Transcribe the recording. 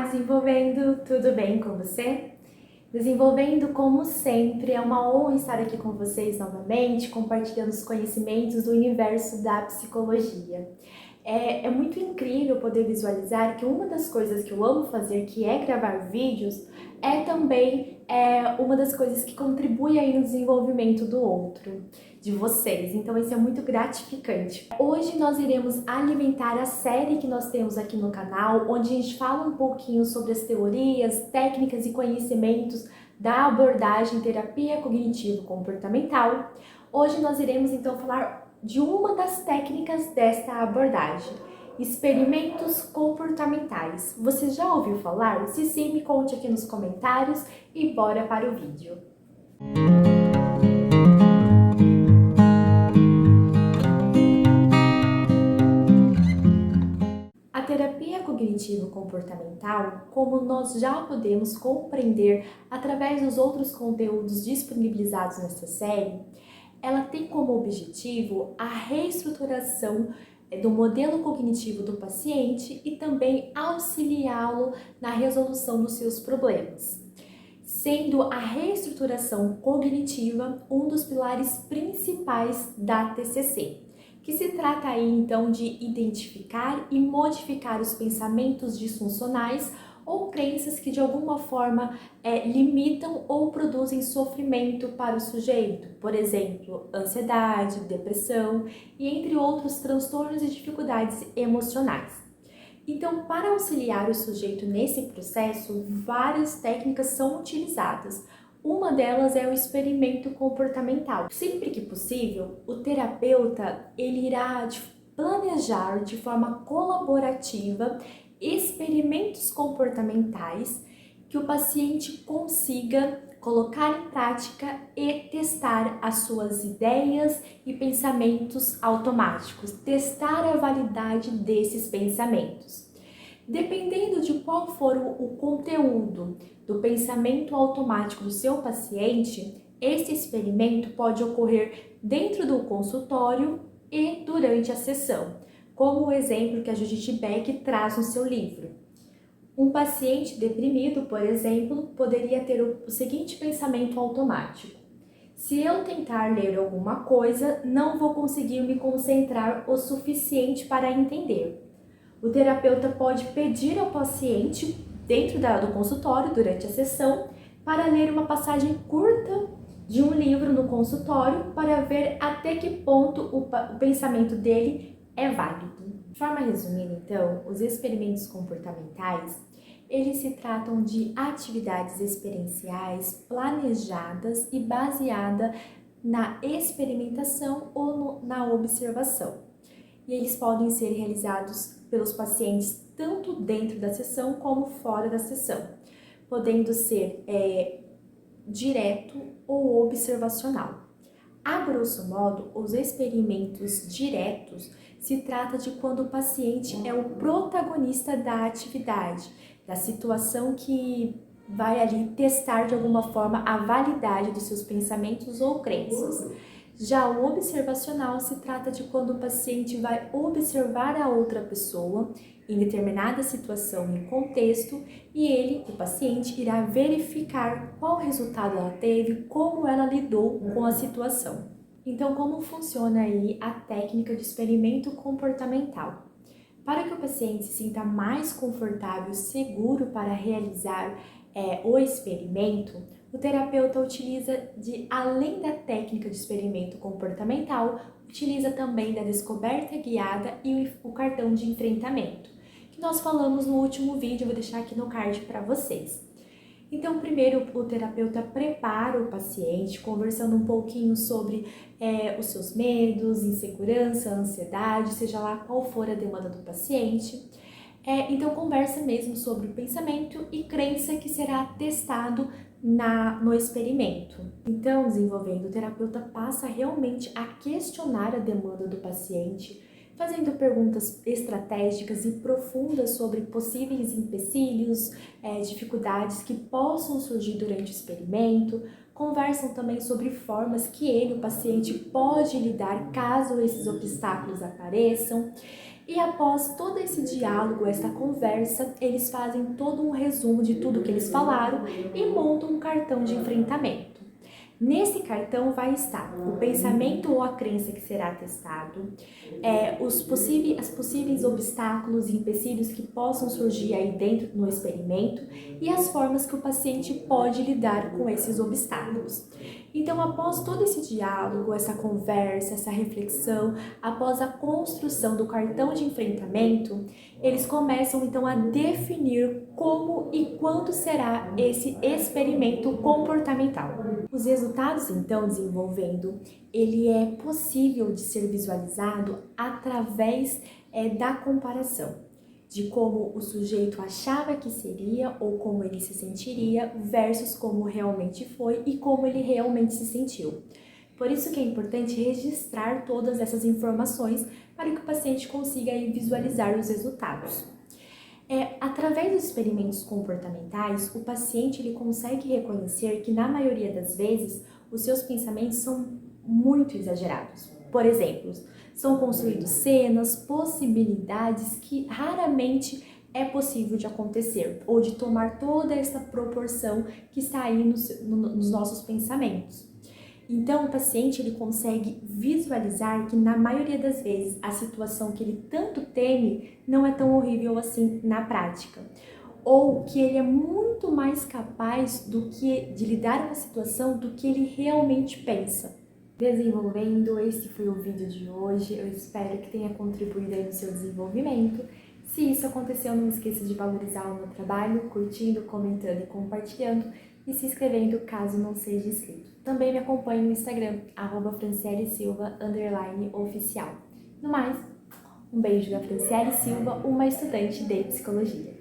Desenvolvendo, tudo bem com você? Desenvolvendo, como sempre, é uma honra estar aqui com vocês novamente, compartilhando os conhecimentos do universo da psicologia. É muito incrível poder visualizar que uma das coisas que eu amo fazer, que é gravar vídeos, é também uma das coisas que contribui aí no desenvolvimento do outro, de vocês. Então isso é muito gratificante. Hoje nós iremos alimentar a série que nós temos aqui no canal, onde a gente fala um pouquinho sobre as teorias, técnicas e conhecimentos da abordagem terapia cognitivo-comportamental. Hoje nós iremos então falar de uma das técnicas desta abordagem, experimentos comportamentais. Você já ouviu falar? Se sim, me conte aqui nos comentários e bora para o vídeo. A terapia cognitivo-comportamental, como nós já podemos compreender através dos outros conteúdos disponibilizados nesta série, ela tem como objetivo a reestruturação do modelo cognitivo do paciente e também auxiliá-lo na resolução dos seus problemas, sendo a reestruturação cognitiva um dos pilares principais da TCC, que se trata aí então de identificar e modificar os pensamentos disfuncionais ou crenças que de alguma forma limitam ou produzem sofrimento para o sujeito, por exemplo, ansiedade, depressão e entre outros transtornos e dificuldades emocionais. Então, para auxiliar o sujeito nesse processo, várias técnicas são utilizadas. Uma delas é o experimento comportamental. Sempre que possível, o terapeuta ele irá planejar de forma colaborativa experimentos comportamentais que o paciente consiga colocar em prática e testar as suas ideias e pensamentos automáticos, testar a validade desses pensamentos. Dependendo de qual for o conteúdo do pensamento automático do seu paciente, esse experimento pode ocorrer dentro do consultório e durante a sessão, como o exemplo que a Judith Beck traz no seu livro. Um paciente deprimido, por exemplo, poderia ter o seguinte pensamento automático: se eu tentar ler alguma coisa, não vou conseguir me concentrar o suficiente para entender. O terapeuta pode pedir ao paciente, dentro do consultório, durante a sessão, para ler uma passagem curta de um livro no consultório para ver até que ponto o pensamento dele é válido. De forma resumida, então, os experimentos comportamentais, eles se tratam de atividades experienciais planejadas e baseadas na experimentação ou na observação. E eles podem ser realizados pelos pacientes tanto dentro da sessão como fora da sessão, podendo ser direto ou observacional. A grosso modo, os experimentos diretos se trata de quando o paciente é o protagonista da atividade, da situação que vai ali testar de alguma forma a validade dos seus pensamentos ou crenças. Já o observacional se trata de quando o paciente vai observar a outra pessoa em determinada situação e contexto e ele, o paciente, irá verificar qual resultado ela teve, como ela lidou com a situação. Então, como funciona aí a técnica de experimento comportamental? Para que o paciente se sinta mais confortável e seguro para realizar o experimento, o terapeuta utiliza, além da técnica de experimento comportamental, utiliza também da descoberta guiada e o cartão de enfrentamento, que nós falamos no último vídeo, eu vou deixar aqui no card para vocês. Então, primeiro o terapeuta prepara o paciente, conversando um pouquinho sobre os seus medos, insegurança, ansiedade, seja lá qual for a demanda do paciente. Então, conversa mesmo sobre o pensamento e crença que será testado no experimento. Então, desenvolvendo, o terapeuta passa realmente a questionar a demanda do paciente, fazendo perguntas estratégicas e profundas sobre possíveis empecilhos, dificuldades que possam surgir durante o experimento. Conversam também sobre formas que o paciente, pode lidar caso esses obstáculos apareçam. E após todo esse diálogo, essa conversa, eles fazem todo um resumo de tudo que eles falaram e montam um cartão de enfrentamento. Nesse cartão vai estar o pensamento ou a crença que será testado, os possíveis obstáculos e empecilhos que possam surgir aí dentro no experimento e as formas que o paciente pode lidar com esses obstáculos. Então, após todo esse diálogo, essa conversa, essa reflexão, após a construção do cartão de enfrentamento, eles começam então a definir como e quando será esse experimento comportamental. Os resultados então desenvolvendo, ele é possível de ser visualizado através da comparação de como o sujeito achava que seria ou como ele se sentiria versus como realmente foi e como ele realmente se sentiu. Por isso que é importante registrar todas essas informações para que o paciente consiga aí visualizar os resultados. Através dos experimentos comportamentais, o paciente ele consegue reconhecer que, na maioria das vezes, os seus pensamentos são muito exagerados. Por exemplo, são construídos cenas, possibilidades que raramente é possível de acontecer ou de tomar toda essa proporção que está aí nos nossos pensamentos. Então, o paciente ele consegue visualizar que, na maioria das vezes, a situação que ele tanto teme não é tão horrível assim na prática. Ou que ele é muito mais capaz de lidar com a situação do que ele realmente pensa. Desenvolvendo, esse foi o vídeo de hoje. Eu espero que tenha contribuído aí no seu desenvolvimento. Se isso aconteceu, não esqueça de valorizar o meu trabalho, curtindo, comentando e compartilhando e se inscrevendo caso não seja inscrito. Também me acompanhe no Instagram, @francielesilva_oficial. No mais, um beijo da Franciele Silva, uma estudante de psicologia.